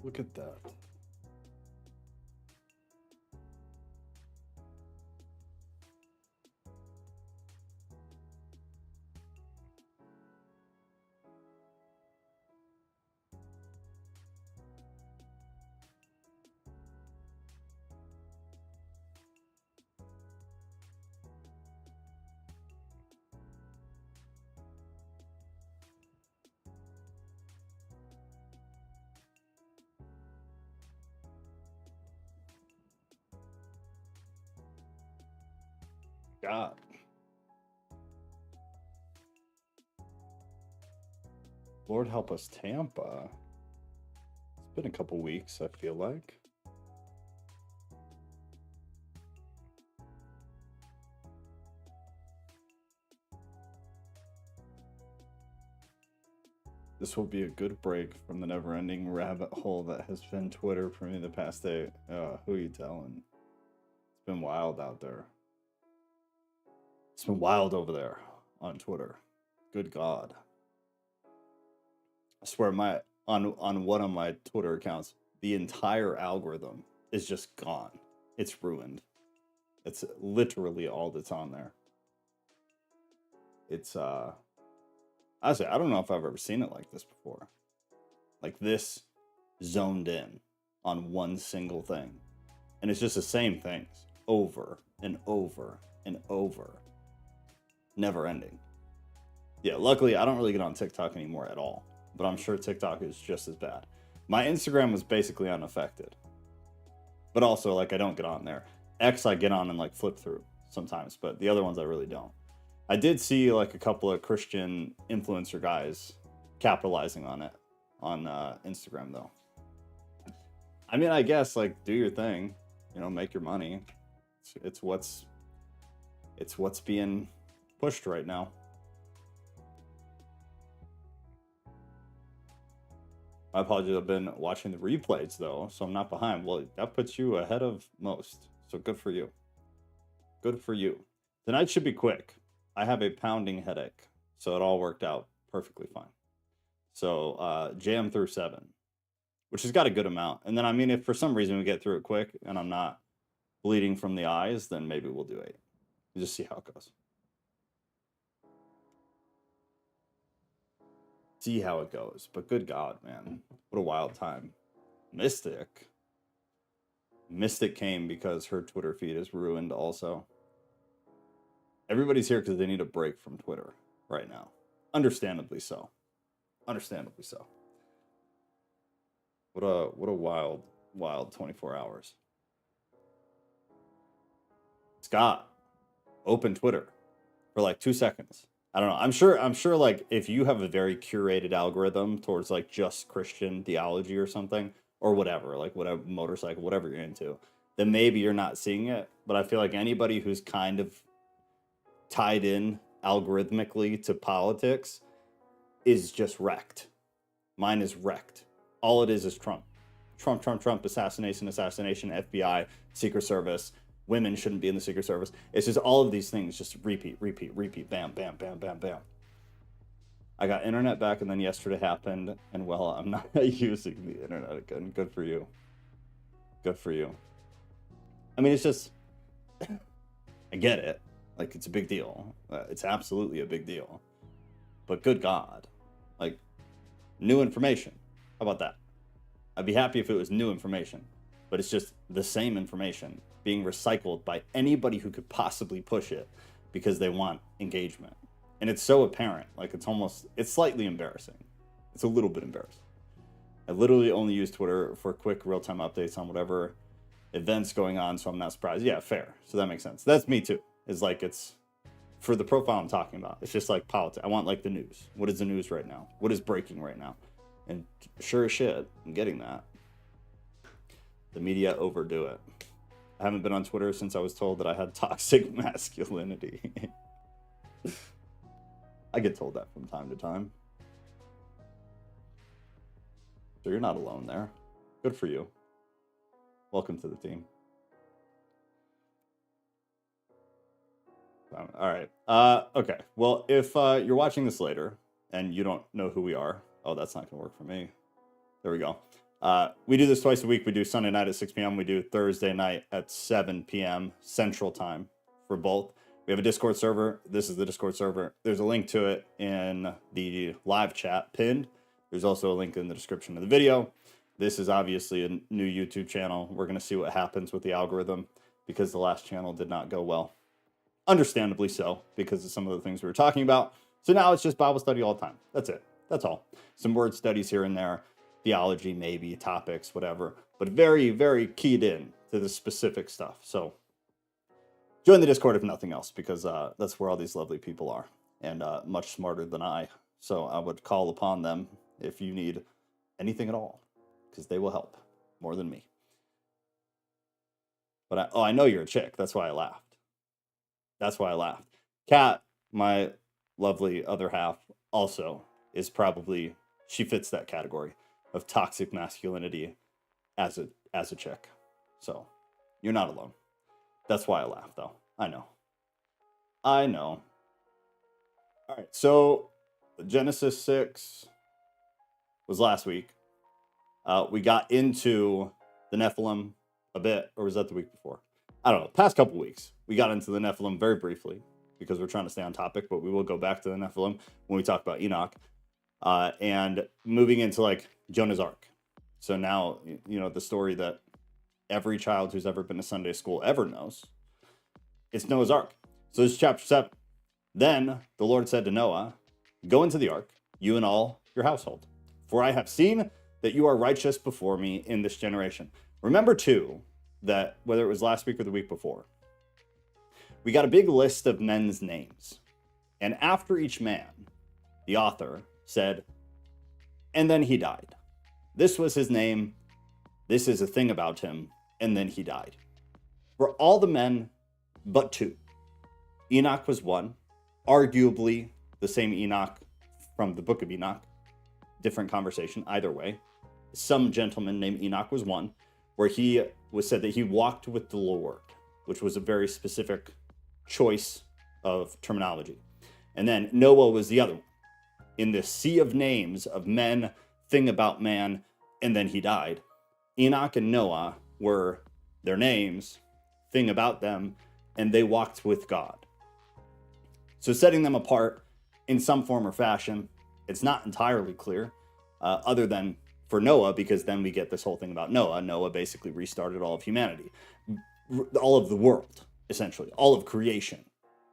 Look at that. God. Lord help us, Tampa. It's been a couple weeks, I feel like. This will be a good break from the never-ending rabbit hole that has been Twitter for me the past day. Who you telling? It's been wild out there. It's been wild over there on Twitter. Good God. I swear on one of my Twitter accounts, the entire algorithm is just gone. It's ruined. It's literally all that's on there. It's honestly, I don't know if I've ever seen it like this before. Like this zoned in on one single thing. And it's just the same things over and over and over. Never ending. Yeah, luckily I don't really get on TikTok anymore at all, but I'm sure TikTok is just as bad. My Instagram was basically unaffected, but also like I don't get on there. X I get on and like flip through sometimes, but the other ones I really don't. I did see like a couple of Christian influencer guys capitalizing on it on Instagram though. I mean, I guess like do your thing, you know, make your money. It's what's being pushed right now. My apologies, I've been watching the replays though, so I'm not behind. Well, that puts you ahead of most, so good for you. Good for you. Tonight should be quick. I have a pounding headache, so it all worked out perfectly fine. So jam through 7, which has got a good amount. And then, I mean, if for some reason we get through it quick and I'm not bleeding from the eyes, then maybe we'll do 8. We'll just see how it goes. See how it goes. But good God, man. What a wild time. Mystic came because her Twitter feed is ruined also. Everybody's here because they need a break from Twitter right now. Understandably so. Understandably so. What a wild 24 hours. Scott, open Twitter for like 2 seconds. I don't know. I'm sure like if you have a very curated algorithm towards like just Christian theology or something or whatever, like whatever motorcycle, whatever you're into, then maybe you're not seeing it. But I feel like anybody who's kind of tied in algorithmically to politics is just wrecked. Mine is wrecked. All it is Trump. Trump, assassination, FBI, Secret Service. Women shouldn't be in the Secret Service. It's just all of these things just repeat, bam, bam, bam, bam, bam. I got internet back and then yesterday happened, and well, I'm not using the internet again. Good for you. Good for you. I mean, it's just, I get it. Like, it's a big deal. It's absolutely a big deal. But good God. Like, new information. How about that? I'd be happy if it was new information, but it's just the same information being recycled by anybody who could possibly push it because they want engagement. And it's so apparent. Like, it's slightly embarrassing. It's a little bit embarrassing. I literally only use Twitter for quick real-time updates on whatever events going on, so I'm not surprised. Yeah, fair. So that makes sense. That's me too. It's like, it's for the profile I'm talking about. It's just like politics. I want like the news. What is the news right now? What is breaking right now? And sure as shit, I'm getting that. The media overdo it. I haven't been on Twitter since I was told that I had toxic masculinity. I get told that from time to time. So you're not alone there. Good for you. Welcome to the team. All right. Okay. Well, if you're watching this later and you don't know who we are, oh, that's not going to work for me. There we go. We do this twice a week. We do Sunday night at 6 p.m. We do Thursday night at 7 p.m. Central Time for both. We have a Discord server. This is the Discord server. There's a link to it in the live chat pinned. There's also a link in the description of the video. This is obviously a new YouTube channel. We're going to see what happens with the algorithm because the last channel did not go well. Understandably so, because of some of the things we were talking about. So now it's just Bible study all the time. That's it. That's all. Some word studies here and there. Theology, maybe, topics, whatever. But very, very keyed in to the specific stuff. So join the Discord if nothing else, because that's where all these lovely people are. And much smarter than I. So I would call upon them if you need anything at all, because they will help more than me. But I know you're a chick. That's why I laughed. That's why I laughed. Kat, my lovely other half, also is probably, she fits that category of toxic masculinity as a chick. So you're not alone. That's why I laughed, though. I know. All right, so Genesis 6 was last week. We got into the Nephilim a bit, or was that the week before? I don't know. Past couple weeks, we got into the Nephilim very briefly because we're trying to stay on topic, but we will go back to the Nephilim when we talk about Enoch. And moving into like Jonah's Ark. So now, the story that every child who's ever been to Sunday school ever knows. It's Noah's Ark. So this is chapter 7. Then the Lord said to Noah, "Go into the ark, you and all your household, for I have seen that you are righteous before me in this generation." Remember too, that whether it was last week or the week before, we got a big list of men's names. And after each man, the author said, "And then he died. This was his name. This is a thing about him. And then he died." For all the men but 2. Enoch was one, arguably the same Enoch from the book of Enoch. Different conversation, either way. Some gentleman named Enoch was one, where he was said that he walked with the Lord, which was a very specific choice of terminology. And then Noah was the other one. In this sea of names of men, thing about man, and then he died. Enoch and Noah were their names, thing about them, and they walked with God. So setting them apart in some form or fashion, it's not entirely clear, other than for Noah, because then we get this whole thing about Noah. Noah basically restarted all of humanity, all of the world, essentially, all of creation,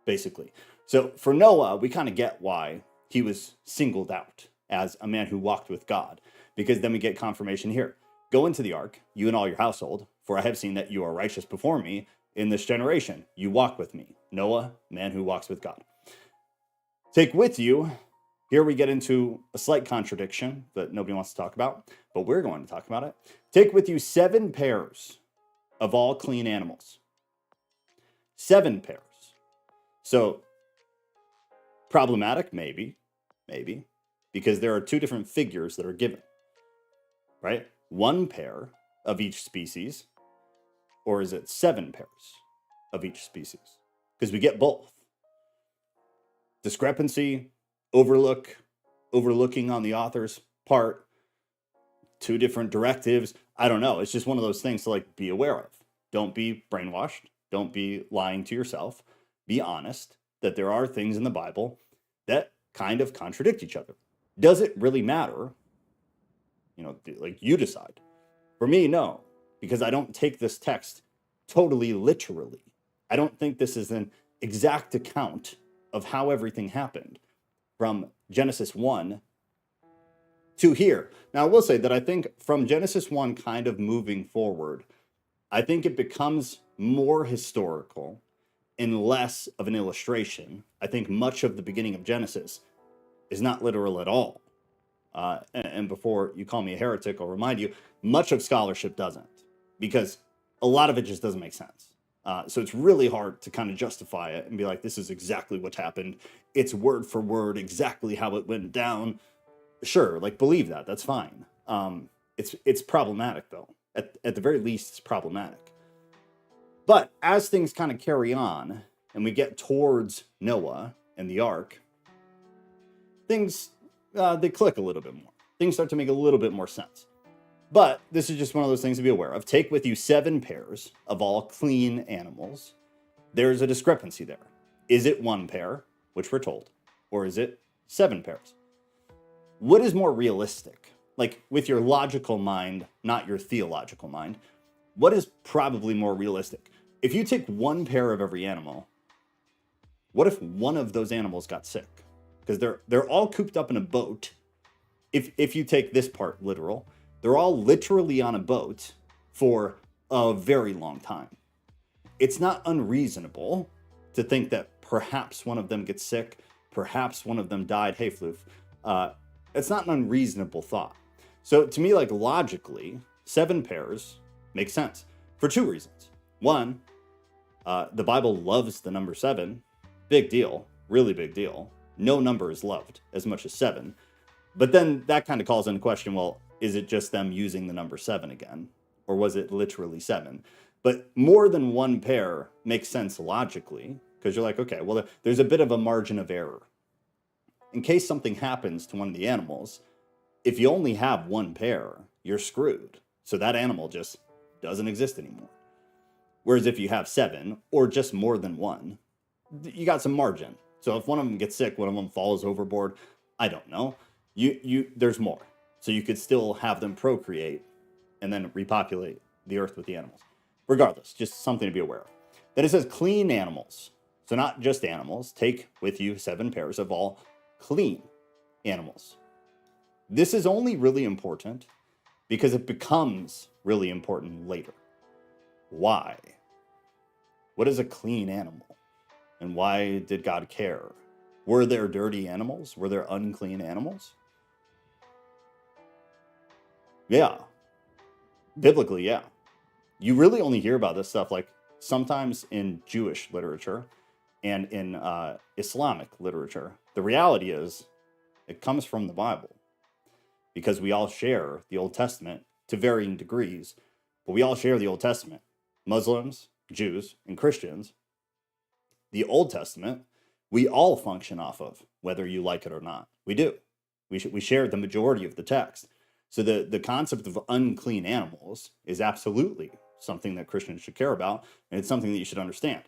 basically. So for Noah, we kind of get why he was singled out as a man who walked with God, because then we get confirmation here. "Go into the ark, you and all your household, for I have seen that you are righteous before me in this generation. You walk with me." Noah, man who walks with God. "Take with you," here we get into a slight contradiction that nobody wants to talk about, but we're going to talk about it. "Take with you 7 pairs of all clean animals." 7 pairs. So problematic, maybe, because there are 2 different figures that are given, right? 1 pair of each species, or is it 7 pairs of each species? Because we get both. Discrepancy, overlooking on the author's part, 2 different directives. I don't know. It's just one of those things to be aware of. Don't be brainwashed. Don't be lying to yourself. Be honest that there are things in the Bible that kind of contradict each other. Does it really matter? You decide. For me, no, because I don't take this text totally literally. I don't think this is an exact account of how everything happened from Genesis 1 to here. Now, I will say that I think from Genesis 1 kind of moving forward, I think it becomes more historical and less of an illustration. I think much of the beginning of Genesis is not literal at all. And before you call me a heretic, I'll remind you, much of scholarship doesn't, because a lot of it just doesn't make sense. So it's really hard to kind of justify it and be like, this is exactly what happened. It's word for word, exactly how it went down. Sure, believe that. That's fine. It's problematic, though. At the very least, it's problematic. But as things kind of carry on and we get towards Noah and the ark, things, they click a little bit more. Things start to make a little bit more sense. But this is just one of those things to be aware of. Take with you 7 pairs of all clean animals. There's a discrepancy there. Is it 1 pair, which we're told, or is it 7 pairs? What is more realistic? Like, with your logical mind, not your theological mind, what is probably more realistic? If you take 1 pair of every animal, what if one of those animals got sick? Because they're all cooped up in a boat. If you take this part literal, they're all literally on a boat for a very long time. It's not unreasonable to think that perhaps one of them gets sick, perhaps one of them died. Hey, Floof. It's not an unreasonable thought. So to me, like, logically, 7 pairs makes sense for 2 reasons. One, the Bible loves the number 7. Big deal, really big deal. No number is loved as much as 7. But then that kind of calls into question, well, is it just them using the number 7 again? Or was it literally 7? But more than 1 pair makes sense logically, because you're like, okay, well, there's a bit of a margin of error. In case something happens to one of the animals, if you only have 1 pair, you're screwed. So that animal just doesn't exist anymore. Whereas if you have 7, or just more than 1, you got some margin. So if one of them gets sick, one of them falls overboard, I don't know. There's more. So you could still have them procreate and then repopulate the earth with the animals. Regardless, just something to be aware of. Then it says clean animals. So not just animals. Take with you 7 pairs of all clean animals. This is only really important because it becomes really important later. Why? What is a clean animal? And why did God care? Were there dirty animals? Were there unclean animals? Yeah. Biblically, yeah. You really only hear about this stuff like sometimes in Jewish literature and in Islamic literature. The reality is it comes from the Bible because we all share the Old Testament to varying degrees, but we all share the Old Testament. Muslims, Jews, and Christians. The Old Testament, we all function off of, whether you like it or not. We do. We share the majority of the text. So the concept of unclean animals is absolutely something that Christians should care about, and it's something that you should understand.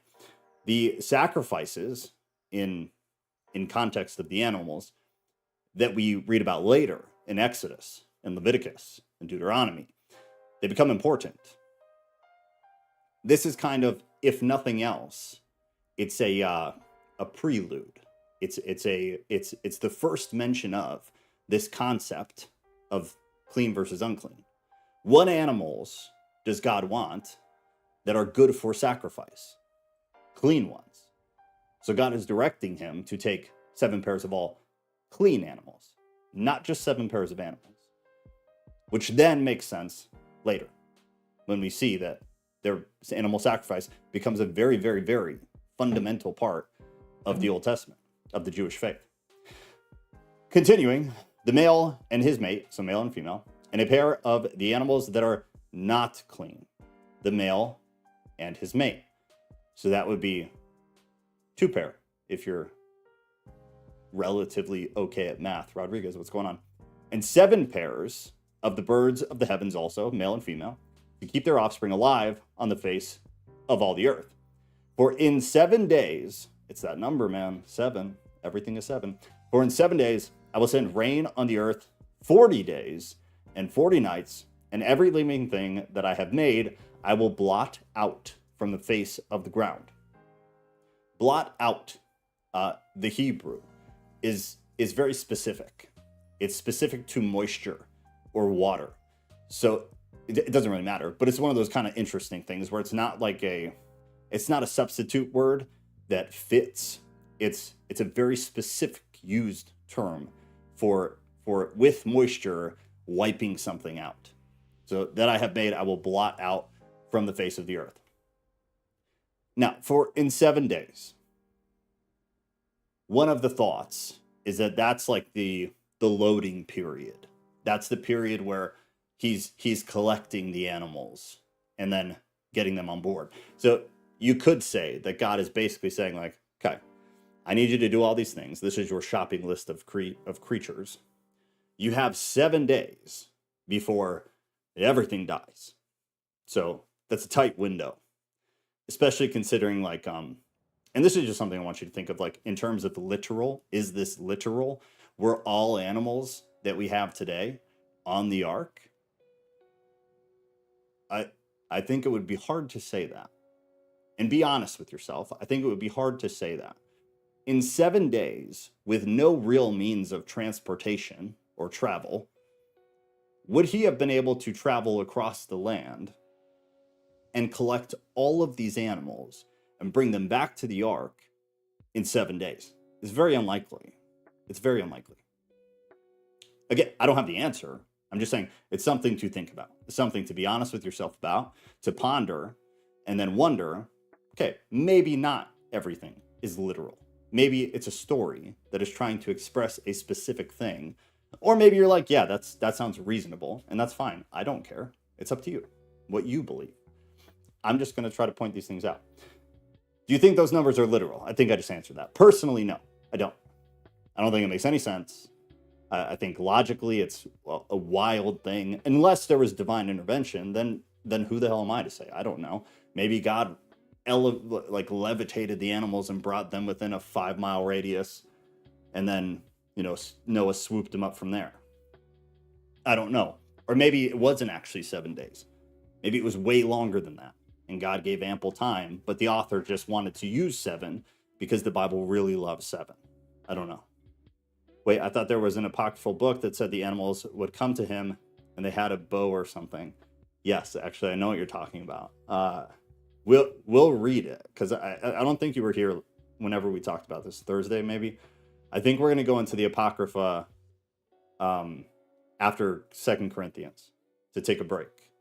The sacrifices in context of the animals that we read about later in Exodus and Leviticus and Deuteronomy, they become important. This is kind of, if nothing else, it's a prelude. It's the first mention of this concept of clean versus unclean. What animals does God want that are good for sacrifice? Clean ones. So God is directing him to take 7 pairs of all clean animals, not just 7 pairs of animals, which then makes sense later when we see that their animal sacrifice becomes a very, very, very fundamental part of the Old Testament, of the Jewish faith. Continuing, the male and his mate, so male and female, and a pair of the animals that are not clean, the male and his mate. So that would be 2 pair if you're relatively okay at math. Rodriguez, what's going on? And 7 pairs of the birds of the heavens also, male and female, to keep their offspring alive on the face of all the earth. For in 7 days, it's that number, man, 7, everything is 7. For in 7 days, I will send rain on the earth 40 days and 40 nights, and every living thing that I have made, I will blot out from the face of the ground. Blot out, the Hebrew, is very specific. It's specific to moisture or water. So it doesn't really matter, but it's one of those kind of interesting things where it's not like it's not a substitute word that fits. It's a very specific used term for with moisture wiping something out. So that I have made, I will blot out from the face of the earth. Now, for in 7 days, one of the thoughts is that that's like the loading period. That's the period where he's collecting the animals and then getting them on board. So you could say that God is basically saying like, okay, I need you to do all these things. This is your shopping list of creatures. You have 7 days before everything dies. So that's a tight window, especially considering like, and this is just something I want you to think of, like in terms of the literal. Is this literal? Were all animals that we have today on the ark? I think it would be hard to say that. And be honest with yourself. I think it would be hard to say that. In 7 days, with no real means of transportation or travel, would he have been able to travel across the land and collect all of these animals and bring them back to the ark in 7 days? It's very unlikely. It's very unlikely. Again, I don't have the answer. I'm just saying it's something to think about. It's something to be honest with yourself about, to ponder, and then wonder, okay, maybe not everything is literal. Maybe it's a story that is trying to express a specific thing. Or maybe you're like, yeah, that sounds reasonable, and that's fine. I don't care. It's up to you, what you believe. I'm just going to try to point these things out. Do you think those numbers are literal? I think I just answered that. Personally, no, I don't. I don't think it makes any sense. I think logically it's a wild thing. Unless there was divine intervention, then who the hell am I to say? I don't know. Maybe God levitated the animals and brought them within a 5-mile radius, and then Noah swooped them up from there. I don't know. Or maybe it wasn't actually 7 days. Maybe it was way longer than that, and God gave ample time, but the author just wanted to use 7 because the Bible really loves 7. I don't know. Wait, I thought there was an apocryphal book that said the animals would come to him and they had a bow or something. Yes, actually, I know what you're talking about. We'll read it, because I don't think you were here whenever we talked about this. Thursday, maybe. I think we're going to go into the Apocrypha after 2 Corinthians to take a break.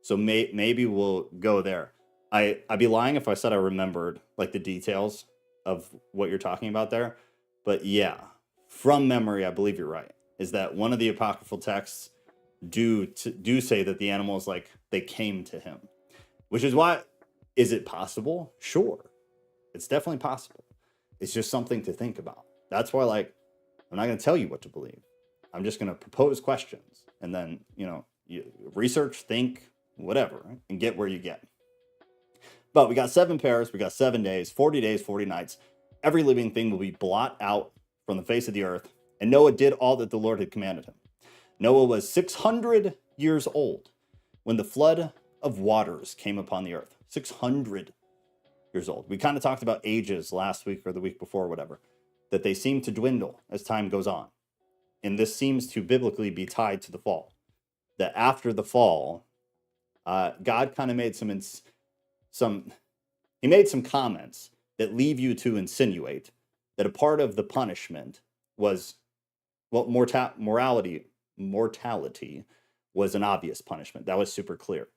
So maybe we'll go there. I'd be lying if I said I remembered like the details of what you're talking about there. But yeah, from memory, I believe you're right. Is that one of the apocryphal texts do say that the animals, like, they came to him. Which is why, is it possible? Sure. It's definitely possible. It's just something to think about. That's why, like, I'm not going to tell you what to believe. I'm just going to propose questions. And then, you research, think, whatever, and get where you get. But we got 7 pairs. We got 7 days, 40 nights. Every living thing will be blot out from the face of the earth. And Noah did all that the Lord had commanded him. Noah was 600 years old when the flood of waters came upon the earth. 600 years old. We kind of talked about ages last week or the week before, whatever, that they seem to dwindle as time goes on. And this seems to biblically be tied to the fall. That after the fall, God kind of made some comments that leave you to insinuate that a part of the punishment was, well, mortality was an obvious punishment. That was super clear.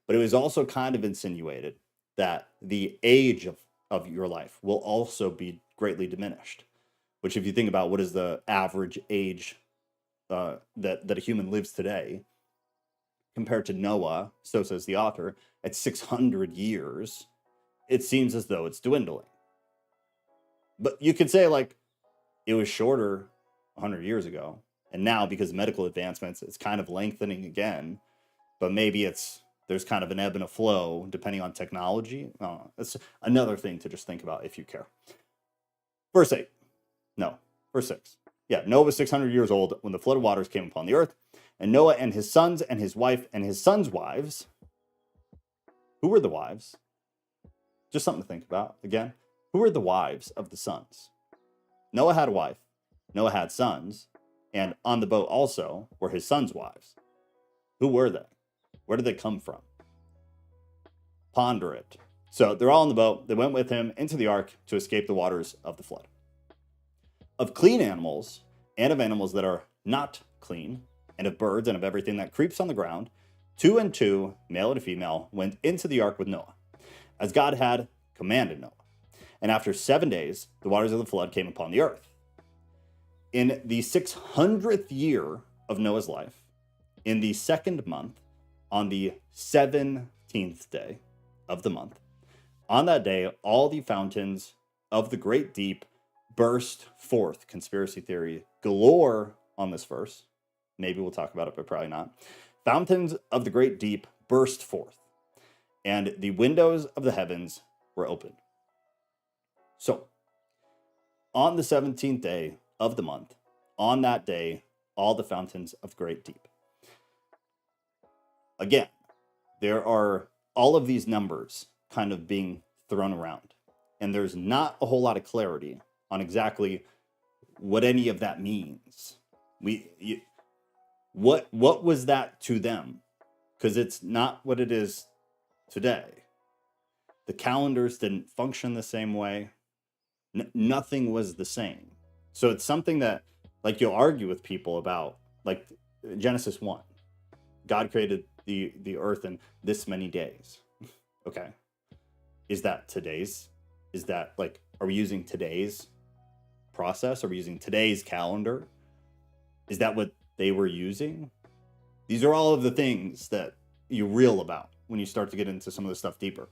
But it was also kind of insinuated that the age of your life will also be greatly diminished. Which, if you think about what is the average age that a human lives today, compared to Noah, so says the author, at 600 years, it seems as though it's dwindling. But you could say, like, it was shorter 100 years ago, and now, because of medical advancements, it's kind of lengthening again. But maybe there's kind of an ebb and a flow depending on technology. That's another thing to just think about if you care. Verse 6. Yeah, Noah was 600 years old when the flood of waters came upon the earth. And Noah and his sons and his wife and his sons' wives. Who were the wives? Just something to think about. Again, who were the wives of the sons? Noah had a wife. Noah had sons. And on the boat also were his sons' wives. Who were they? Where did they come from? Ponder it. So they're all on the boat. They went with him into the ark to escape the waters of the flood. Of clean animals and of animals that are not clean, and of birds and of everything that creeps on the ground, 2 and 2, male and female, went into the ark with Noah, as God had commanded Noah. And after 7 days, the waters of the flood came upon the earth. In the 600th year of Noah's life, in the 2nd month, on the 17th day of the month, on that day, all the fountains of the great deep burst forth. Conspiracy theory galore on this verse. Maybe we'll talk about it, but probably not. fountains of the great deep burst forth, and the windows of the heavens were opened. So, on the 17th day of the month, on that day, all the fountains of the great deep. Again, there are all of these numbers kind of being thrown around, and there's not a whole lot of clarity on exactly what any of that means. What was that to them? Because it's not what it is today. The calendars didn't function the same way. Nothing was the same. So it's something that, like, you'll argue with people about, like Genesis 1. God created the earth in this many days. Okay. Is that today's? Is that, like, are we using today's process? Are we using today's calendar? Is that what they were using? These are all of the things that you reel about when you start to get into some of the stuff deeper.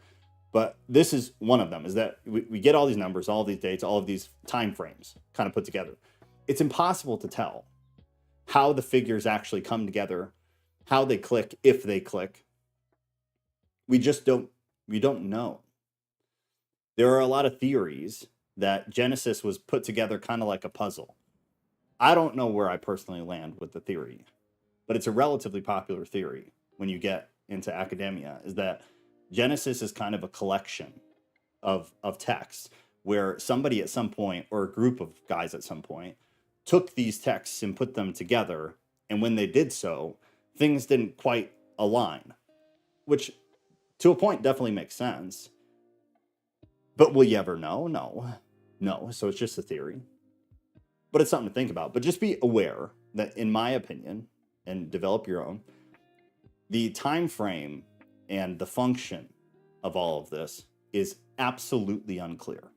But this is one of them, is that we get all these numbers, all of these dates, all of these time frames kind of put together. It's impossible to tell how the figures actually come together, how they click, if they click. We don't know. There are a lot of theories that Genesis was put together kind of like a puzzle. I don't know where I personally land with the theory, but it's a relatively popular theory when you get into academia, is that Genesis is kind of a collection of texts where somebody at some point, or a group of guys at some point, took these texts and put them together. And when they did so, things didn't quite align, which to a point definitely makes sense. But will you ever know? No. So it's just a theory. But it's something to think about. But just be aware that, in my opinion, and develop your own, the time frame and the function of all of this is absolutely unclear.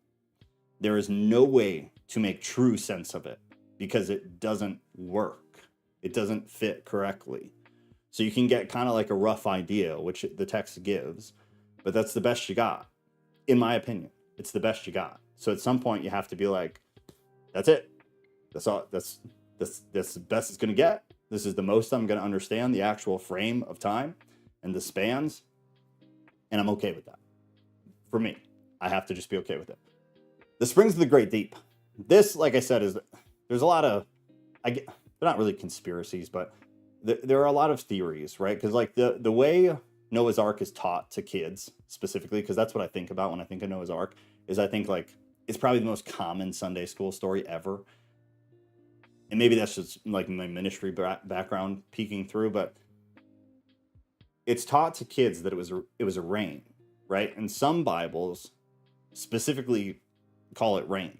There is no way to make true sense of it because it doesn't work. It doesn't fit correctly. So you can get kind of like a rough idea, which the text gives, but that's the best you got. In my opinion, it's the best you got. So at some point you have to be like, that's it. That's all. That's the best it's going to get. This is the most I'm going to understand the actual frame of time and the spans, and I'm okay with that. For me, I have to just be okay with it. The springs of the great deep. This, like I said, there's a lot of, they're not really conspiracies, but there are a lot of theories, right? Because like the way Noah's Ark is taught to kids specifically, because that's what I think about when I think of Noah's Ark, is I think like it's probably the most common Sunday school story ever. And maybe that's just like my ministry background peeking through, but it's taught to kids that it was a rain, right? And some Bibles specifically call it rain.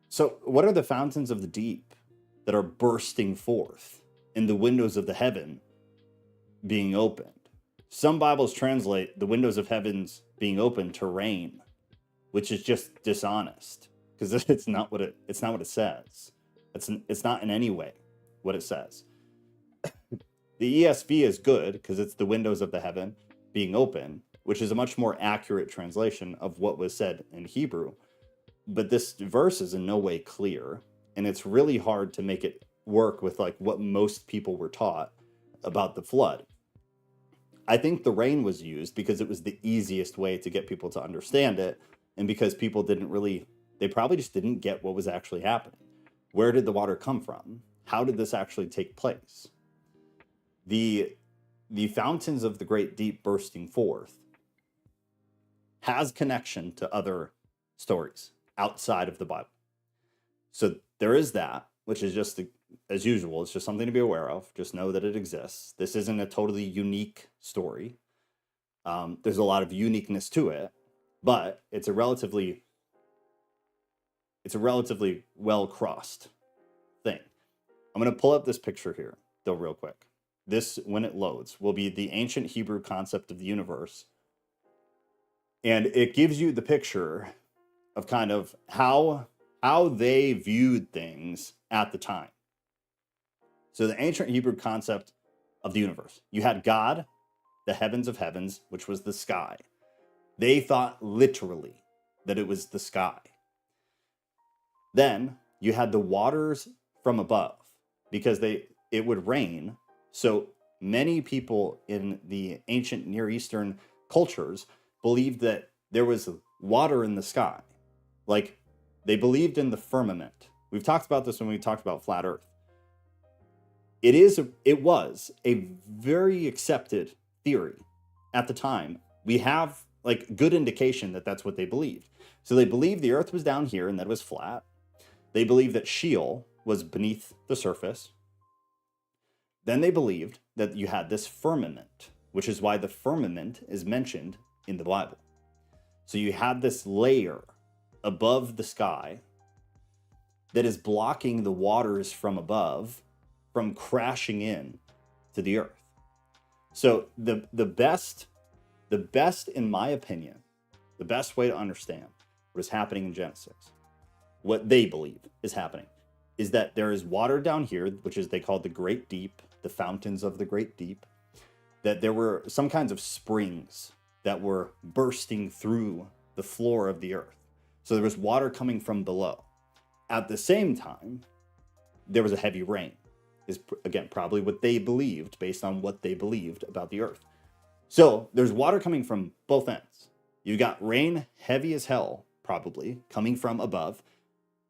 So what are the fountains of the deep that are bursting forth and the windows of the heaven being opened? Some Bibles translate the windows of heavens being opened to rain, which is just dishonest, because it's not what it says. It's not in any way what it says. The ESV is good because it's the windows of the heaven being open, which is a much more accurate translation of what was said in Hebrew. But this verse is in no way clear, and it's really hard to make it work with like what most people were taught about the flood. I think the rain was used because it was the easiest way to get people to understand it, and because people they probably just didn't get what was actually happening. Where did the water come from? How did this actually take place? The fountains of the great deep bursting forth has connection to other stories outside of the Bible. So there is that, which is just, as usual, it's just something to be aware of. Just know that it exists. This isn't a totally unique story. There's a lot of uniqueness to it, but it's a relatively well-crossed thing. I'm going to pull up this picture here, though, real quick. This, when it loads, will be the ancient Hebrew concept of the universe. And it gives you the picture of kind of how they viewed things at the time. So the ancient Hebrew concept of the universe. You had God, the heavens of heavens, which was the sky. They thought literally that it was the sky. Then you had the waters from above, because it would rain, So many people in the ancient Near Eastern cultures believed that there was water in the sky. Like, they believed in the firmament. We've talked about this when we talked about flat Earth. It was a very accepted theory at the time. We have like good indication that that's what they believed. So they believed the Earth was down here and that it was flat. They believed that Sheol was beneath the surface. Then they believed that you had this firmament, which is why the firmament is mentioned in the Bible. So you had this layer above the sky that is blocking the waters from above from crashing in to the earth. So the best in my opinion, the best way to understand what is happening in Genesis, what they believe is happening, is that there is water down here, which is they call the great deep, the fountains of the great deep, that there were some kinds of springs that were bursting through the floor of the earth. So there was water coming from below. At the same time, there was a heavy rain, is again probably what they believed based on what they believed about the earth. So there's water coming from both ends. You got rain heavy as hell, probably coming from above,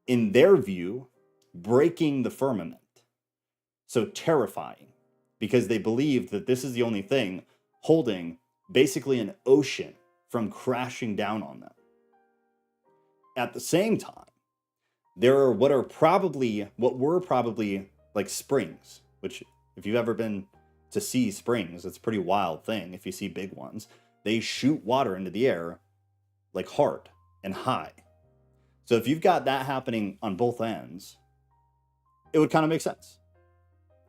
in their view, breaking the firmament. So terrifying, because they believed that this is the only thing holding basically an ocean from crashing down on them. At the same time, there are what were probably like springs, which if you've ever been to see springs, it's a pretty wild thing. If you see big ones, they shoot water into the air like hard and high. So if you've got that happening on both ends, it would kind of make sense.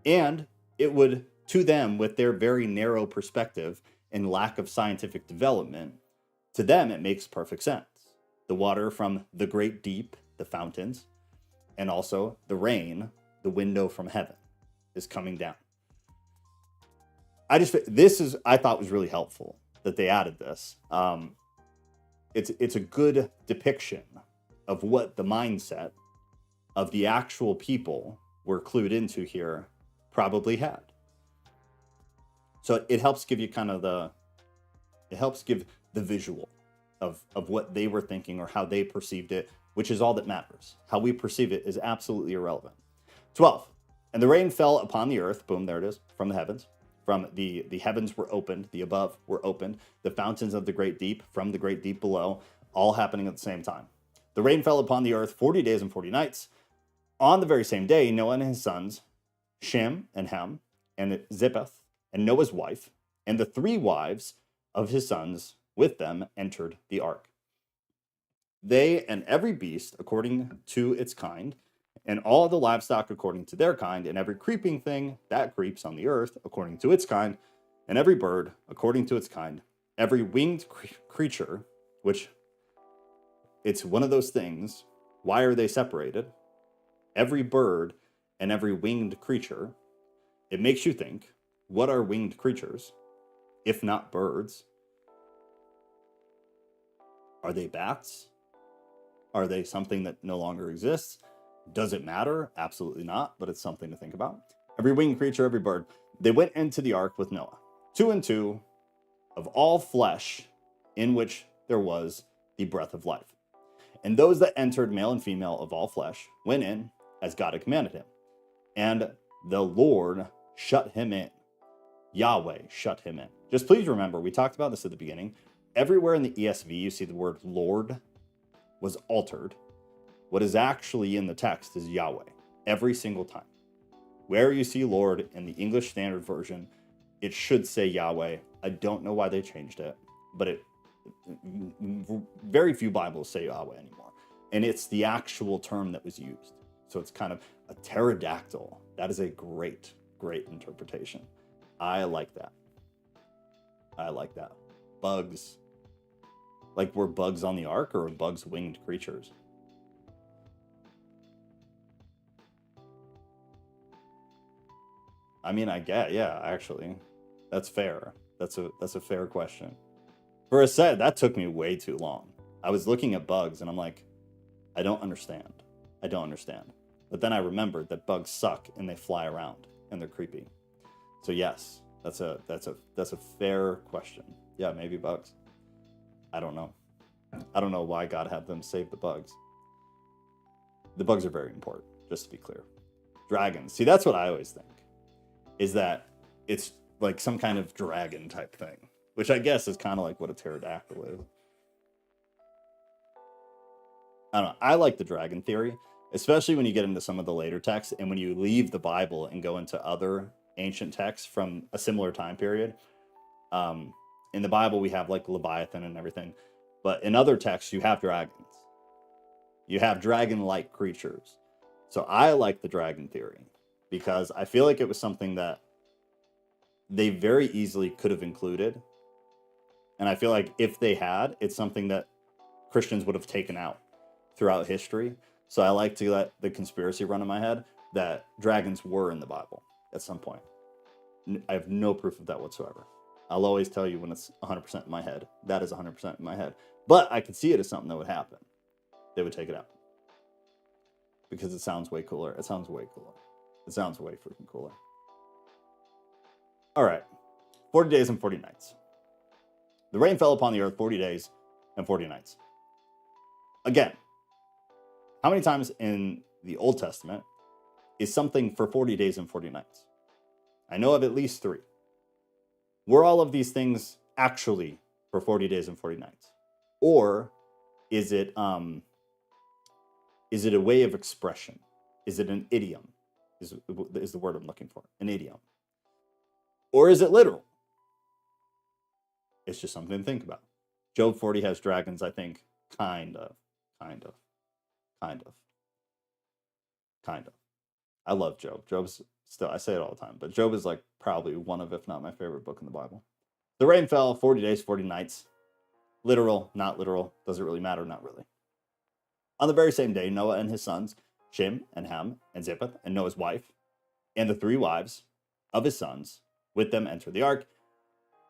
And it would, to them, with their very narrow perspective and lack of scientific development, to them it makes perfect sense. The water from the great deep, the fountains, and also the rain, the window from heaven, is coming down. I thought was really helpful that they added this. It's a good depiction of what the mindset of the actual people we're clued into here probably had. So it helps give you kind of it helps give the visual of what they were thinking or how they perceived it, which is all that matters. How we perceive it is absolutely irrelevant. 12. And the rain fell upon the earth, boom, there it is, from the heavens. From the heavens were opened, the above were opened, the fountains of the great deep, from the great deep below, all happening at the same time. The rain fell upon the earth 40 days and 40 nights. On the very same day, Noah and his sons, Shem and Ham, and Zippeth, and Noah's wife, and the 3 wives of his sons with them entered the ark. They and every beast according to its kind, and all the livestock according to their kind, and every creeping thing that creeps on the earth according to its kind, and every bird according to its kind, every winged creature, which it's one of those things. Why are they separated? Every bird and every winged creature. It makes you think, what are winged creatures, if not birds? Are they bats? Are they something that no longer exists? Does it matter? Absolutely not, but it's something to think about. Every winged creature, every bird. They went into the ark with Noah, 2 and 2 of all flesh, in which there was the breath of life. And those that entered, male and female of all flesh, went in as God had commanded him. And the Lord shut him in. Yahweh shut him in. Just please remember, we talked about this at the beginning. Everywhere in the ESV, you see the word Lord was altered. What is actually in the text is Yahweh, every single time. Where you see Lord in the English Standard Version, it should say Yahweh. I don't know why they changed it, but very few Bibles say Yahweh anymore. And it's the actual term that was used. So it's kind of a pterodactyl. That is a great, great interpretation. I like that. I like that. Bugs. Like, were bugs on the ark, or were bugs winged creatures? I mean, I get, yeah, actually. That's fair. That's a fair question. For a set, that took me way too long. I was looking at bugs and I'm like, I don't understand. I don't understand. But then I remembered that bugs suck and they fly around and they're creepy. So yes, that's a fair question. Yeah, maybe bugs. I don't know. I don't know why God had them save the bugs. The bugs are very important, just to be clear. Dragons. See, that's what I always think, is that it's like some kind of dragon type thing, which I guess is kind of like what a pterodactyl is. I don't know. I like the dragon theory, especially when you get into some of the later texts and when you leave the Bible and go into other ancient texts from a similar time period. In the Bible, we have like Leviathan and everything, but in other texts, you have dragons. You have dragon-like creatures. So I like the dragon theory because I feel like it was something that they very easily could have included. And I feel like if they had, it's something that Christians would have taken out throughout history. So I like to let the conspiracy run in my head that dragons were in the Bible at some point. I have no proof of that whatsoever. I'll always tell you when it's 100% in my head. That is 100% in my head. But I could see it as something that would happen. They would take it out. Because it sounds way cooler. It sounds way cooler. It sounds way freaking cooler. All right. 40 days and 40 nights. The rain fell upon the earth 40 days and 40 nights. Again, how many times in the Old Testament is something for 40 days and 40 nights? I know of at least 3. Were all of these things actually for 40 days and 40 nights? Or is it a way of expression? Is it an idiom? Is the word I'm looking for? An idiom. Or is it literal? It's just something to think about. Job 40 has dragons, I think. Kind of. I love Job. Job's still, I say it all the time, but Job is like probably one of, if not my favorite book in the Bible. The rain fell 40 days, 40 nights. Literal, not literal. Doesn't really matter, not really. On the very same day, Noah and his sons, Shem and Ham and Japheth, and Noah's wife, and the 3 wives of his sons, with them entered the ark.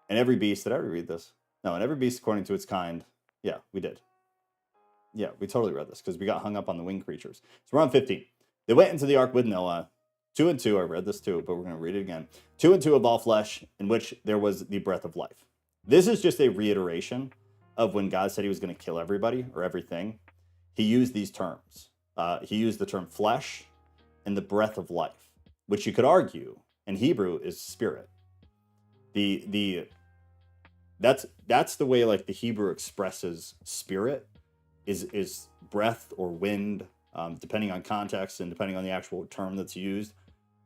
And every beast, did I ever read this? No, and every beast according to its kind. Yeah, we did. Yeah, we totally read this because we got hung up on the winged creatures. So we're on 15. They went into the ark with Noah, 2 and 2. I read this too, but we're going to read it again. 2 and 2 of all flesh, in which there was the breath of life. This is just a reiteration of when God said he was going to kill everybody or everything. He used these terms. He used the term flesh and the breath of life, which you could argue in Hebrew is spirit. That's the way like the Hebrew expresses spirit is breath or wind, depending on context and depending on the actual term that's used.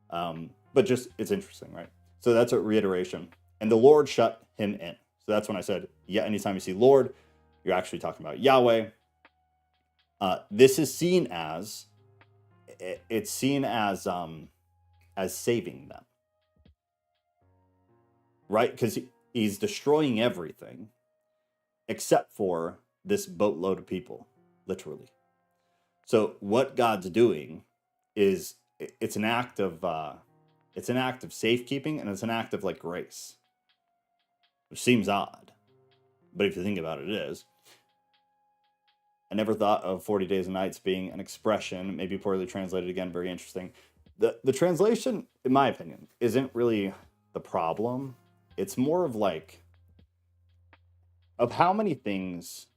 But just it's interesting, right? So that's a reiteration. And the Lord shut him in. So that's when I said, yeah, anytime you see Lord, you're actually talking about Yahweh. This is seen as saving them, right? Because he's destroying everything except for this boatload of people, literally. So what God's doing is it's an act of safekeeping, and it's an act of like grace, which seems odd, but if you think about it, it is. I never thought of 40 days and nights being an expression, maybe poorly translated again, very interesting. The translation, in my opinion, isn't really the problem. It's more of like, of how many things,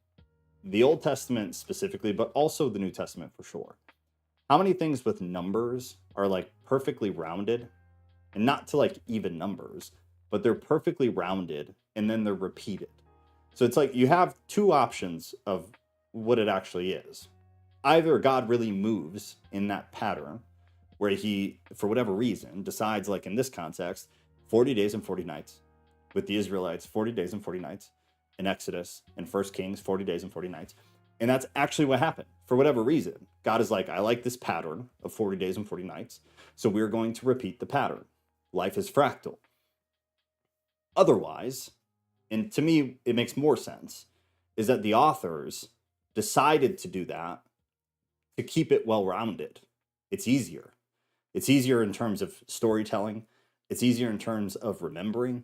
the Old Testament specifically, but also the New Testament for sure, how many things with numbers are like perfectly rounded, and not to like even numbers, but they're perfectly rounded and then they're repeated. So it's like you have 2 options of what it actually is. Either God really moves in that pattern where he, for whatever reason, decides, like in this context, 40 days and 40 nights with the Israelites, 40 days and 40 nights in Exodus and 1 Kings, 40 days and 40 nights. And that's actually what happened. For whatever reason, God is like, I like this pattern of 40 days and 40 nights, so we're going to repeat the pattern. Life is fractal. Otherwise, and to me, it makes more sense, is that the authors decided to do that to keep it well-rounded. It's easier. It's easier in terms of storytelling. It's easier in terms of remembering.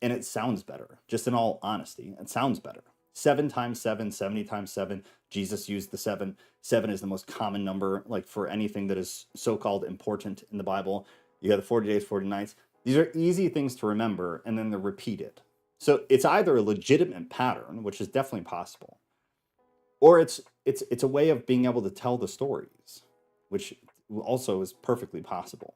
And it sounds better. Just in all honesty, it sounds better. 7 times 7, 70 times 7. Jesus used the 7. 7 is the most common number, like for anything that is so-called important in the Bible. You have the 40 days, 40 nights. These are easy things to remember, and then they're repeated. So it's either a legitimate pattern, which is definitely possible, or it's a way of being able to tell the stories, which also is perfectly possible.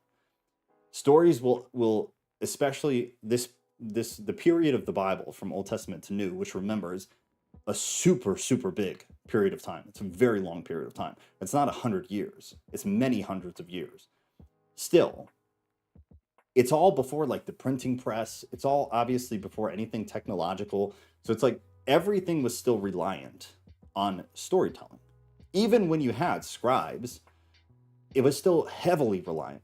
Stories will especially the period of the Bible from Old Testament to New, which remember is a super big period of time. It's a very long period of time. It's not 100 years. It's many hundreds of years. Still, it's all before like the printing press. It's all obviously before anything technological. So it's like everything was still reliant on storytelling. Even when you had scribes, it was still heavily reliant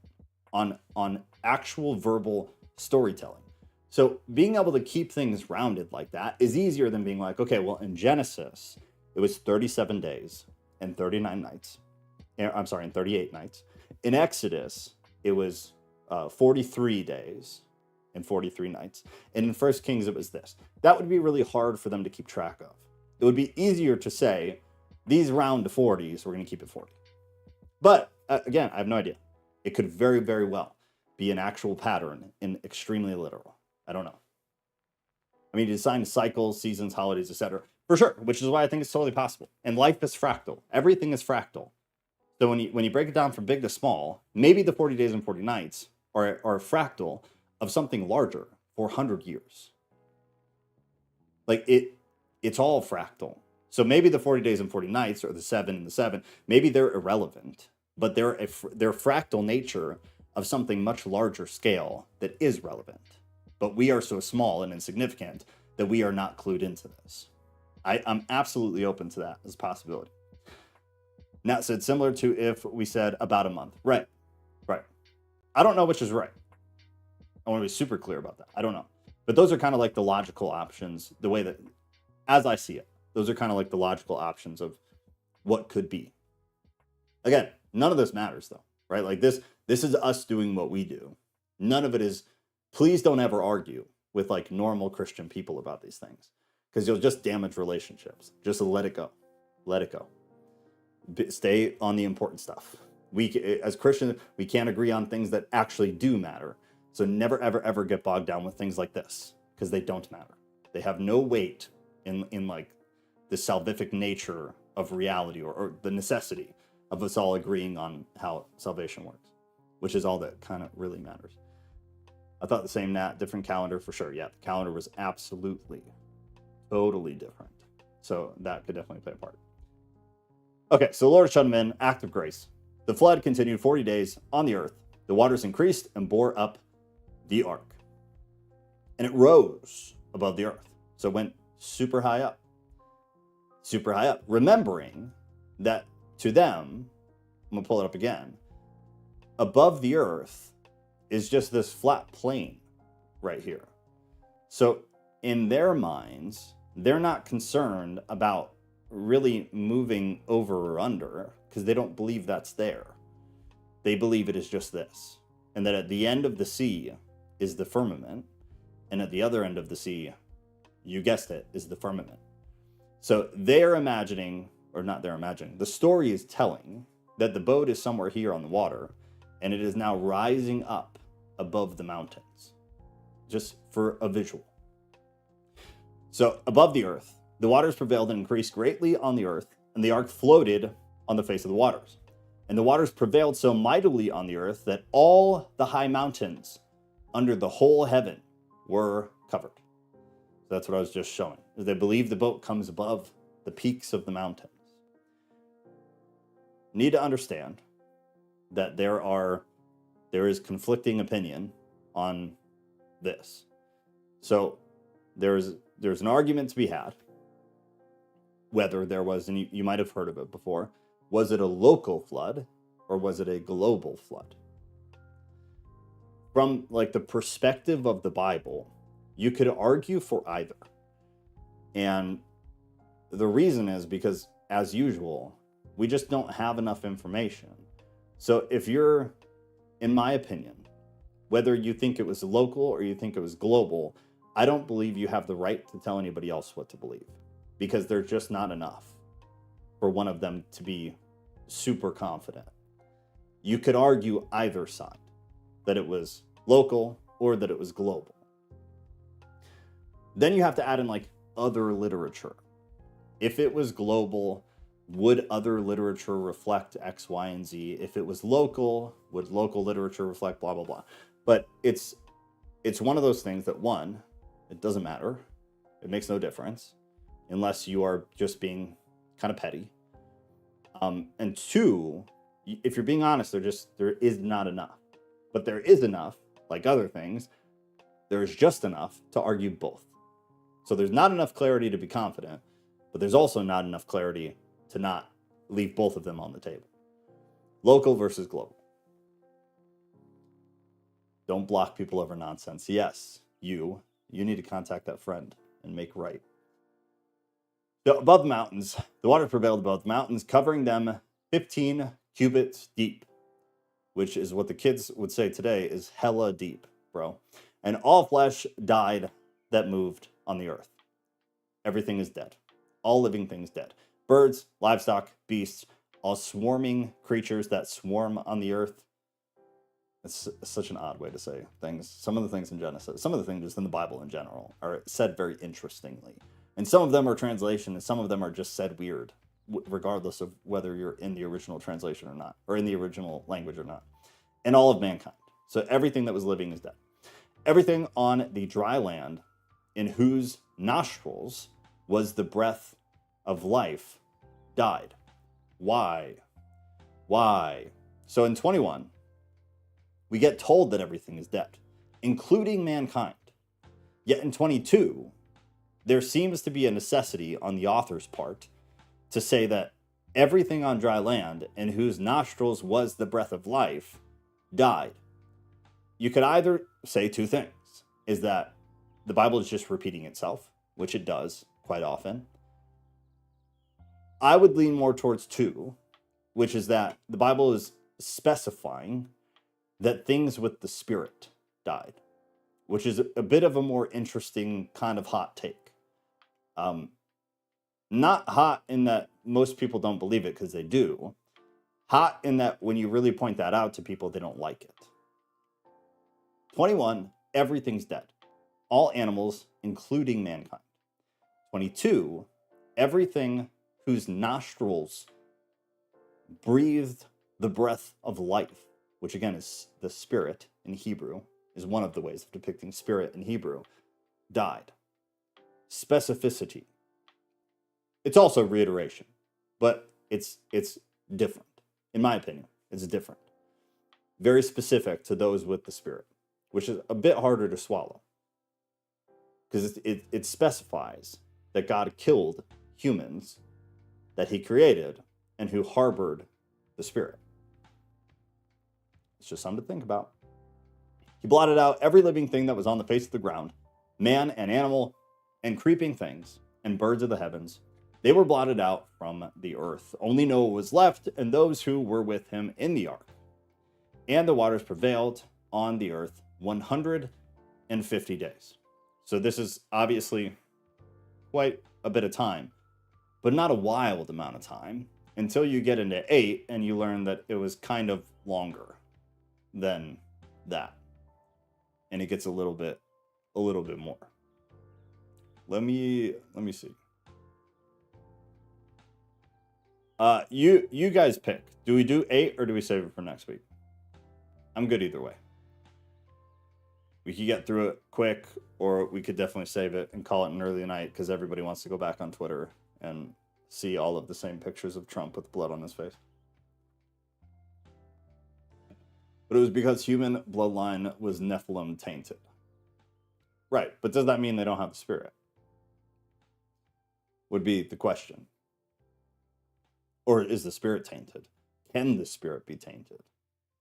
on actual verbal storytelling. So being able to keep things rounded like that is easier than being like, okay, well, in Genesis, it was 37 days and 39 nights. I'm sorry, and 38 nights. In Exodus, it was 43 days and 43 nights. And in First Kings, it was this. That would be really hard for them to keep track of. It would be easier to say, these round to 40s, we're going to keep it 40. But again, I have no idea. It could very well be an actual pattern in extremely literal. I don't know. I mean, design cycles, seasons, holidays, etc. For sure, which is why I think it's totally possible. And life is fractal. Everything is fractal. So when you break it down from big to small, maybe the 40 days and 40 nights are a fractal of something larger, 400 years. Like it's all fractal. So maybe the 40 days and 40 nights or the 7 and the 7, maybe they're irrelevant, but they're fractal nature of something much larger scale that is relevant. But we are so small and insignificant that we are not clued into this. I'm absolutely open to that as a possibility. Now, so it's similar to if we said about a month. Right. I don't know which is right. I want to be super clear about that. I don't know. But those are kind of like the logical options, the way that, as I see it, those are kind of like the logical options of what could be. Again, none of this matters though, right? Like this is us doing what we do. None of it is, please don't ever argue with like normal Christian people about these things because you'll just damage relationships. Just let it go. Let it go. Stay on the important stuff. We, as Christians, we can't agree on things that actually do matter. So never, ever get bogged down with things like this because they don't matter. They have no weight in like the salvific nature of reality or the necessity of us all agreeing on how salvation works, which is all that kind of really matters. I thought the same, Nat, different calendar for sure. Yeah, the calendar was absolutely, totally different. So that could definitely play a part. Okay, so the Lord shut him in, act of grace. The flood continued 40 days on the earth. The waters increased and bore up the ark. And it rose above the earth. So it went super high up. Super high up. Remembering that to them, I'm going to pull it up again, above the earth is just this flat plane right here. So in their minds, they're not concerned about really moving over or under because they don't believe that's there. They believe it is just this. And that at the end of the sea is the firmament. And at the other end of the sea, you guessed it, is the firmament. So they're imagining, or not they're imagining, the story is telling that the boat is somewhere here on the water and it is now rising up above the mountains. Just for a visual. So above the earth, the waters prevailed and increased greatly on the earth, and the ark floated on the face of the waters. And the waters prevailed so mightily on the earth that all the high mountains under the whole heaven were covered. So that's what I was just showing. They believe the boat comes above the peaks of the mountains. Need to understand that there is conflicting opinion on this. So there's an argument to be had whether there was, and you might have heard of it before, was it a local flood or was it a global flood? From like the perspective of the Bible, you could argue for either. And the reason is because, as usual, we just don't have enough information. So if you're, in my opinion, whether you think it was local or you think it was global, I don't believe you have the right to tell anybody else what to believe because there's just not enough for one of them to be super confident. You could argue either side, that it was local or that it was global. Then you have to add in like other literature. If it was global, would other literature reflect X, Y, and Z? If it was local, would local literature reflect blah, blah, blah? But it's one of those things that, one, it doesn't matter. It makes no difference unless you are just being kind of petty. And two, if you're being honest, there is not enough. But there is enough, like other things, there is just enough to argue both. So there's not enough clarity to be confident, but there's also not enough clarity to not leave both of them on the table. Local versus global. Don't block people over nonsense. Yes, you need to contact that friend and make right. Above the mountains, the water prevailed above the mountains, covering them 15 cubits deep, which is what the kids would say today is hella deep, bro. And all flesh died that moved on the earth. Everything is dead. All living things dead. Birds, livestock, beasts, all swarming creatures that swarm on the earth. It's such an odd way to say things. Some of the things in Genesis, some of the things just in the Bible in general are said very interestingly. And some of them are translation and some of them are just said weird, regardless of whether you're in the original translation or not, or in the original language or not. And all of mankind. So everything that was living is dead. Everything on the dry land in whose nostrils was the breath of life died. Why? So in 21, we get told that everything is dead, including mankind. Yet in 22, there seems to be a necessity on the author's part to say that everything on dry land in whose nostrils was the breath of life died. You could either say two things, is that the Bible is just repeating itself, which it does quite often. I would lean more towards two, which is that the Bible is specifying that things with the Spirit died, which is a bit of a more interesting kind of hot take. Not hot in that most people don't believe it because they do. Hot in that when you really point that out to people, they don't like it. 21, everything's dead. All animals, including mankind. 22, everything whose nostrils breathed the breath of life, which again is the spirit in Hebrew, is one of the ways of depicting spirit in Hebrew, died. Specificity. It's also reiteration, but it's different. In my opinion, it's different. Very specific to those with the Spirit, which is a bit harder to swallow. Because it specifies that God killed humans that he created and who harbored the Spirit. It's just something to think about. He blotted out every living thing that was on the face of the ground, man and animal and creeping things and birds of the heavens. They were blotted out from the earth. Only Noah was left and those who were with him in the ark. And the waters prevailed on the earth 150 days. So this is obviously quite a bit of time, but not a wild amount of time until you get into 8 and you learn that it was kind of longer than that. And it gets a little bit more. Let me see. You guys pick. Do we do 8 or do we save it for next week? I'm good either way. We could get through it quick, or we could definitely save it and call it an early night because everybody wants to go back on Twitter and see all of the same pictures of Trump with blood on his face. But it was because human bloodline was Nephilim tainted. Right, but does that mean they don't have the Spirit? Would be the question. Or is the Spirit tainted? Can the Spirit be tainted?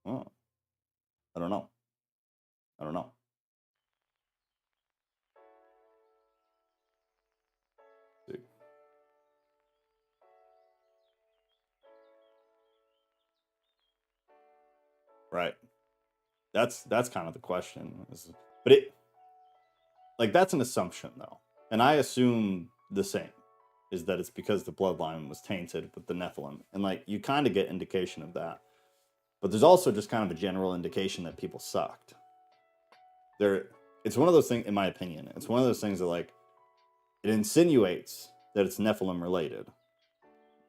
Oh, I don't know. See. Right. That's kind of the question. But that's an assumption though. And I assume the same. Is that it's because the bloodline was tainted with the Nephilim. And you kind of get indication of that. But there's also just kind of a general indication that people sucked. it's one of those things, in my opinion, it's one of those things that like it insinuates that it's Nephilim related,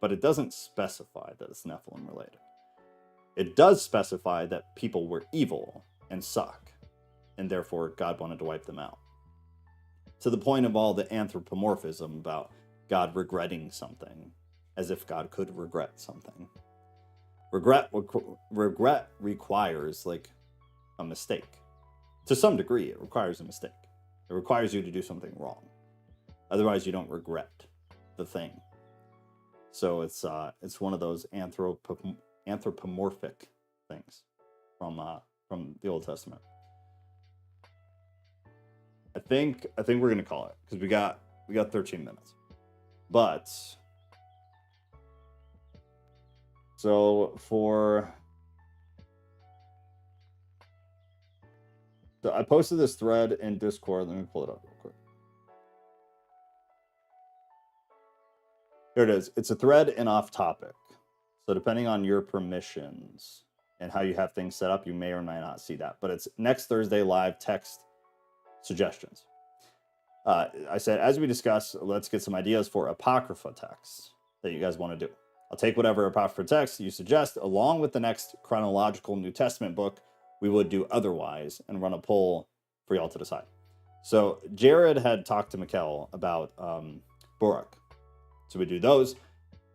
but it doesn't specify that it's Nephilim related. It does specify that people were evil and suck, and therefore God wanted to wipe them out. To the point of all the anthropomorphism about God regretting something, as if God could regret something. Regret requires like a mistake. To some degree, it requires a mistake. It requires you to do something wrong. Otherwise, you don't regret the thing. So it's one of those anthropomorphic things from the Old Testament. I think we're gonna call it because we got 13 minutes. But so I posted this thread in Discord. Let me pull it up real quick. Here it is. It's a thread and off topic. So depending on your permissions and how you have things set up, you may or may not see that. But it's next Thursday live text suggestions. I said, as we discussed, let's get some ideas for Apocrypha texts that you guys want to do. I'll take whatever Apocrypha text you suggest, along with the next chronological New Testament book we would do otherwise, and run a poll for y'all to decide. So Jared had talked to Mikkel about Baruch. So we do those.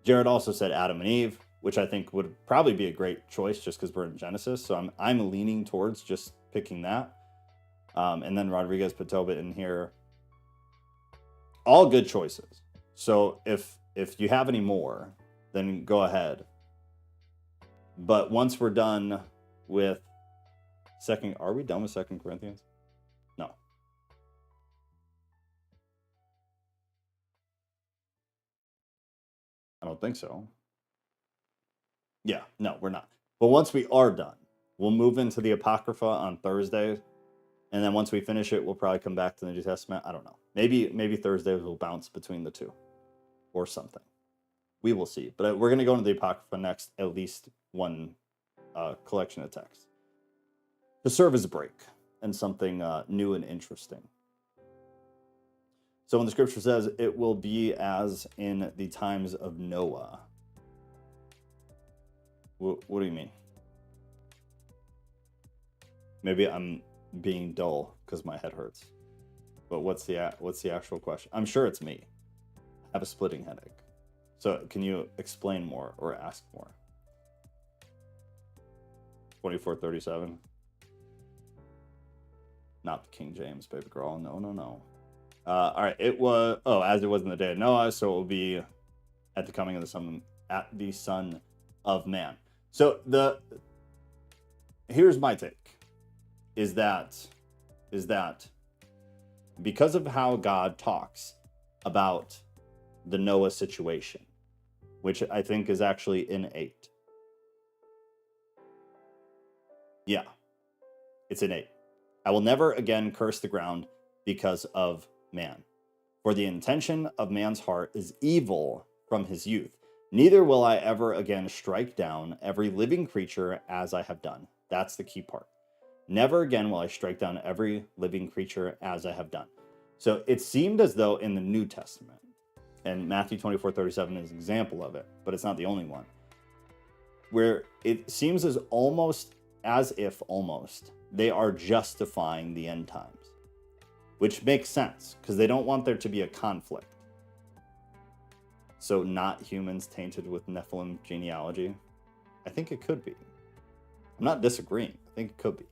Jared also said Adam and Eve, which I think would probably be a great choice just because we're in Genesis. So I'm leaning towards just picking that. And then Rodriguez put Tobit in here. All good choices. So if you have any more, then go ahead. But once we're done with are we done with 2 Corinthians? No. I don't think so. Yeah, no, we're not. But once we are done, we'll move into the Apocrypha on Thursday. And then once we finish it, we'll probably come back to the New Testament. I don't know. Maybe Thursdays will bounce between the two or something. We will see. But we're going to go into the Apocrypha next, at least one collection of texts, to serve as a break and something new and interesting. So when the scripture says, it will be as in the times of Noah. What do you mean? Maybe I'm being dull because my head hurts. But what's the actual question? I'm sure it's me. I have a splitting headache. So can you explain more or ask more? 2437. Not the King James, baby girl. No. All right. It was as it was in the day of Noah, so it will be at the coming of the Son of Man. So here's my take. Is that because of how God talks about the Noah situation, which I think is actually in 8. Yeah, it's in 8. I will never again curse the ground because of man. For the intention of man's heart is evil from his youth. Neither will I ever again strike down every living creature as I have done. That's the key part. Never again will I strike down every living creature as I have done. So it seemed as though in the New Testament, and Matthew 24:37 is an example of it, but it's not the only one, where it seems as if they are justifying the end times, which makes sense because they don't want there to be a conflict. So not humans tainted with Nephilim genealogy. I think it could be. I'm not disagreeing. I think it could be.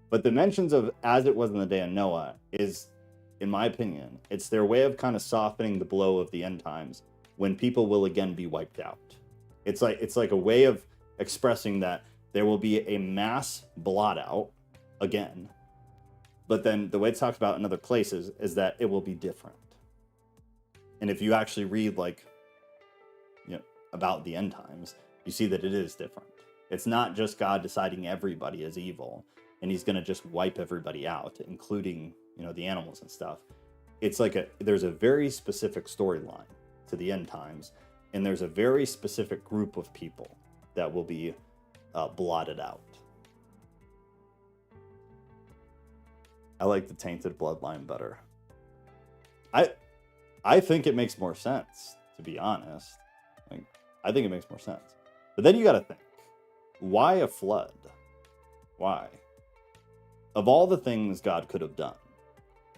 But the mentions of as it was in the day of Noah is, in my opinion, it's their way of kind of softening the blow of the end times when people will again be wiped out. It's like a way of expressing that there will be a mass blot out again. But then the way it's talked about in other places is that it will be different. And if you actually read about the end times, you see that it is different. It's not just God deciding everybody is evil and he's going to just wipe everybody out, including, the animals and stuff. It's like there's a very specific storyline to the end times, and there's a very specific group of people that will be blotted out. I like the tainted bloodline better. I think it makes more sense, to be honest. Like, I think it makes more sense. But then you got to think, why a flood? Why? Of all the things God could have done,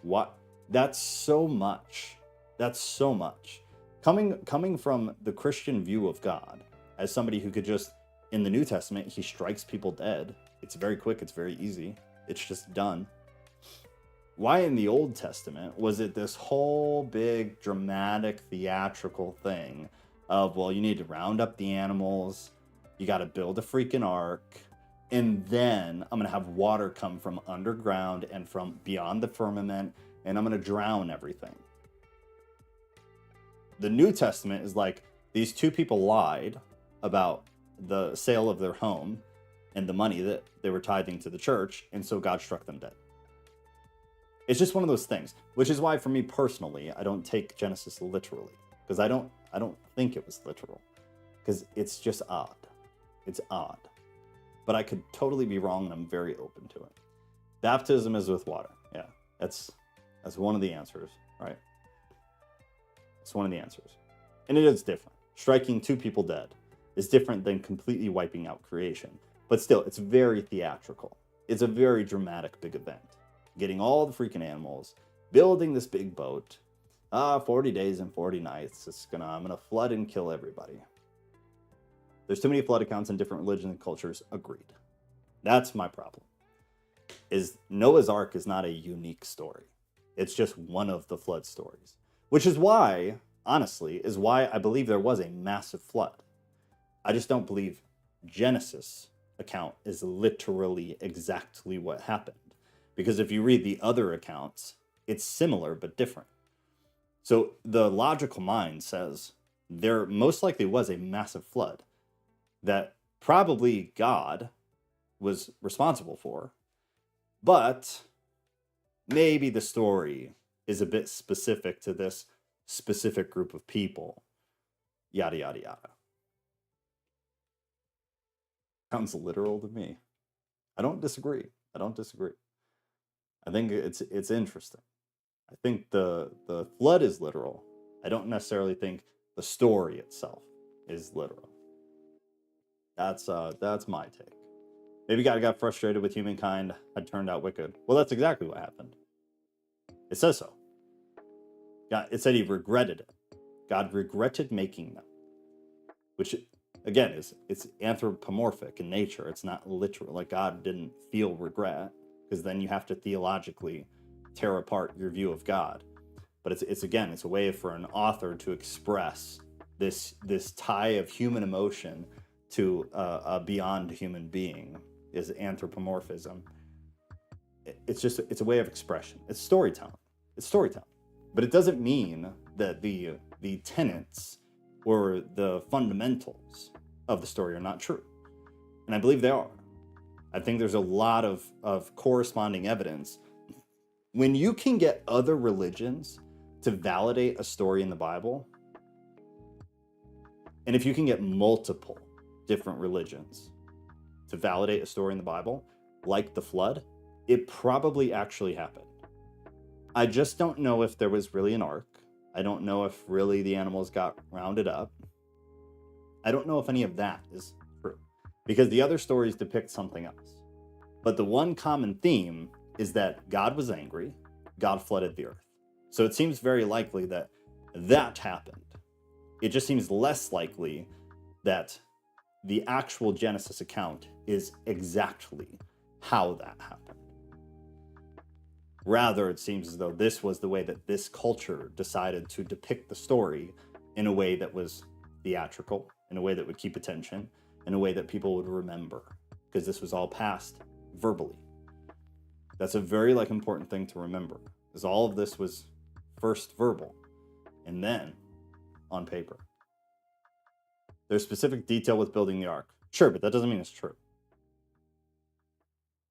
what? That's so much. That's so much. Coming from the Christian view of God, as somebody who could just, in the New Testament, he strikes people dead. It's very quick. It's very easy. It's just done. Why in the Old Testament was it this whole big dramatic theatrical thing of, well, you need to round up the animals, you got to build a freaking ark, and then I'm going to have water come from underground and from beyond the firmament, and I'm going to drown everything. The New Testament is like, these two people lied about the sale of their home and the money that they were tithing to the church, and so God struck them dead. It's just one of those things, which is why for me personally, I don't take Genesis literally, because I don't think it was literal, because it's just odd. It's odd. But I could totally be wrong, and I'm very open to it. Baptism is with water. Yeah, that's one of the answers, right? It's one of the answers. And it is different. Striking two people dead is different than completely wiping out creation. But still, it's very theatrical. It's a very dramatic big event. Getting all the freaking animals, building this big boat. 40 days and 40 nights. I'm gonna flood and kill everybody. There's too many flood accounts in different religions and cultures. Agreed. That's my problem. Is Noah's Ark is not a unique story. It's just one of the flood stories. Which is why, honestly, I believe there was a massive flood. I just don't believe Genesis account is literally exactly what happened. Because if you read the other accounts, it's similar but different. So the logical mind says there most likely was a massive flood that probably God was responsible for, but maybe the story is a bit specific to this specific group of people. Yada, yada, yada. Sounds literal to me. I don't disagree. I think it's interesting. I think the flood is literal. I don't necessarily think the story itself is literal. That's my take. Maybe God got frustrated with humankind had turned out wicked. Well, that's exactly what happened. It says so. It said he regretted it. God regretted making them, which again it's anthropomorphic in nature. It's not literal. Like God didn't feel regret, because then you have to theologically tear apart your view of God. But it's a way for an author to express this tie of human emotion to a beyond human being is anthropomorphism. It's a way of expression. It's storytelling. But it doesn't mean that the tenets or the fundamentals of the story are not true. And I believe they are. I think there's a lot of corresponding evidence. When you can get other religions to validate a story in the Bible, and if you can get multiple different religions to validate a story in the Bible, like the flood, it probably actually happened. I just don't know if there was really an ark. I don't know if really the animals got rounded up. I don't know if any of that is true, because the other stories depict something else. But the one common theme is that God was angry, God flooded the earth. So it seems very likely that that happened. It just seems less likely that the actual Genesis account is exactly how that happened. Rather, it seems as though this was the way that this culture decided to depict the story in a way that was theatrical, in a way that would keep attention, in a way that people would remember, because this was all passed verbally. That's a very important thing to remember, is all of this was first verbal and then on paper. There's specific detail with building the ark. Sure, but that doesn't mean it's true.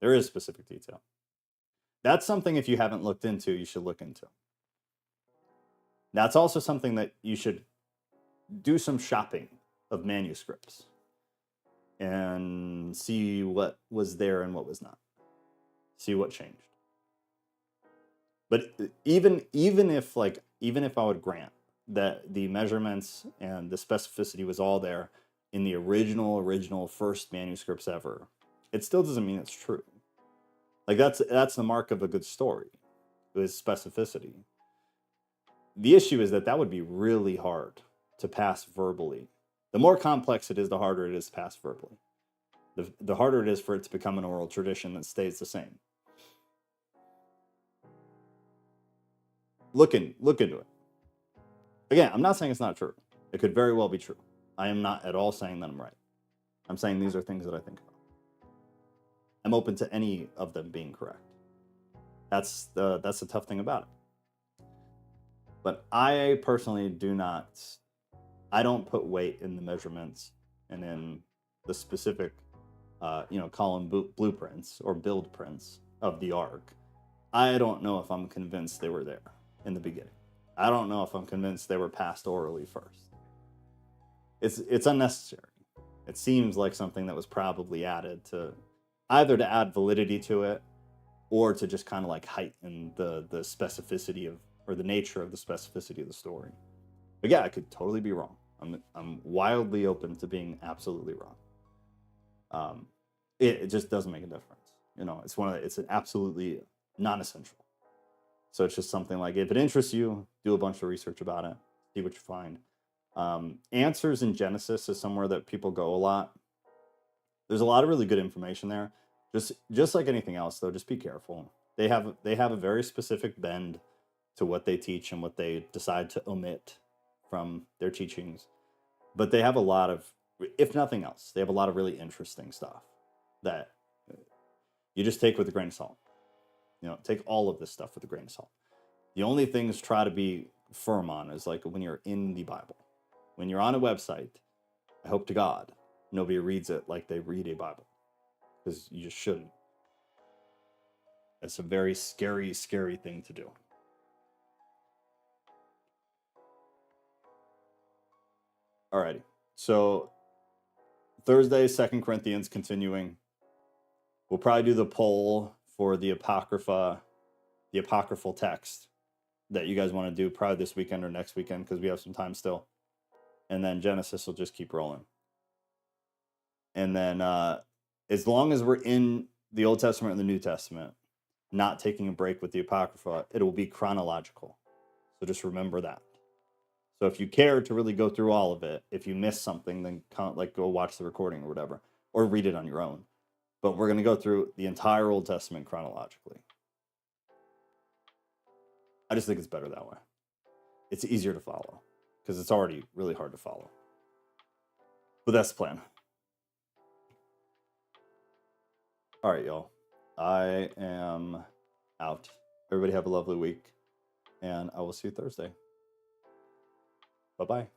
There is specific detail. That's something, if you haven't looked into, you should look into. That's also something that you should do some shopping of manuscripts and see what was there and what was not. See what changed. But even if I would grant that the measurements and the specificity was all there in the original first manuscripts ever, it still doesn't mean it's true. Like that's the mark of a good story, is specificity. The issue is that would be really hard to pass verbally. The more complex it is, the harder it is to pass verbally. The harder it is for it to become an oral tradition that stays the same. Look into it. Again, I'm not saying it's not true. It could very well be true. I am not at all saying that I'm right. I'm saying these are things that I think about. I'm open to any of them being correct. That's the tough thing about it. But I personally I don't put weight in the measurements and in the specific, column blueprints or build prints of the ark. I don't know if I'm convinced they were there in the beginning. I don't know if I'm convinced they were passed orally first. It's unnecessary. It seems like something that was probably added to either to add validity to it or to just kind of like heighten the specificity of, or the nature of the specificity of the story. But yeah, I could totally be wrong. I'm wildly open to being absolutely wrong. It just doesn't make a difference. It's an absolutely non-essential. So it's just something like, if it interests you, do a bunch of research about it, see what you find. Answers in Genesis is somewhere that people go a lot. There's a lot of really good information there. Just like anything else, though, just be careful. They have a very specific bend to what they teach and what they decide to omit from their teachings. But they have a lot of, if nothing else, they have a lot of really interesting stuff that you just take with a grain of salt. Take all of this stuff with a grain of salt. The only things try to be firm on is like when you're in the Bible. When you're on a website, I hope to God nobody reads it like they read a Bible, because you just shouldn't. It's a very scary, scary thing to do. Alrighty. So Thursday, 2 Corinthians continuing. We'll probably do the poll for the apocryphal text that you guys want to do probably this weekend or next weekend, because we have some time still. And then Genesis will just keep rolling. And then as long as we're in the Old Testament and the New Testament, not taking a break with the apocrypha, it will be chronological. So just remember that. So if you care to really go through all of it, if you miss something, then go watch the recording or whatever, or read it on your own. But we're going to go through the entire Old Testament chronologically. I just think it's better that way. It's easier to follow, because it's already really hard to follow. But that's the plan. All right, y'all. I am out. Everybody have a lovely week, and I will see you Thursday. Bye-bye.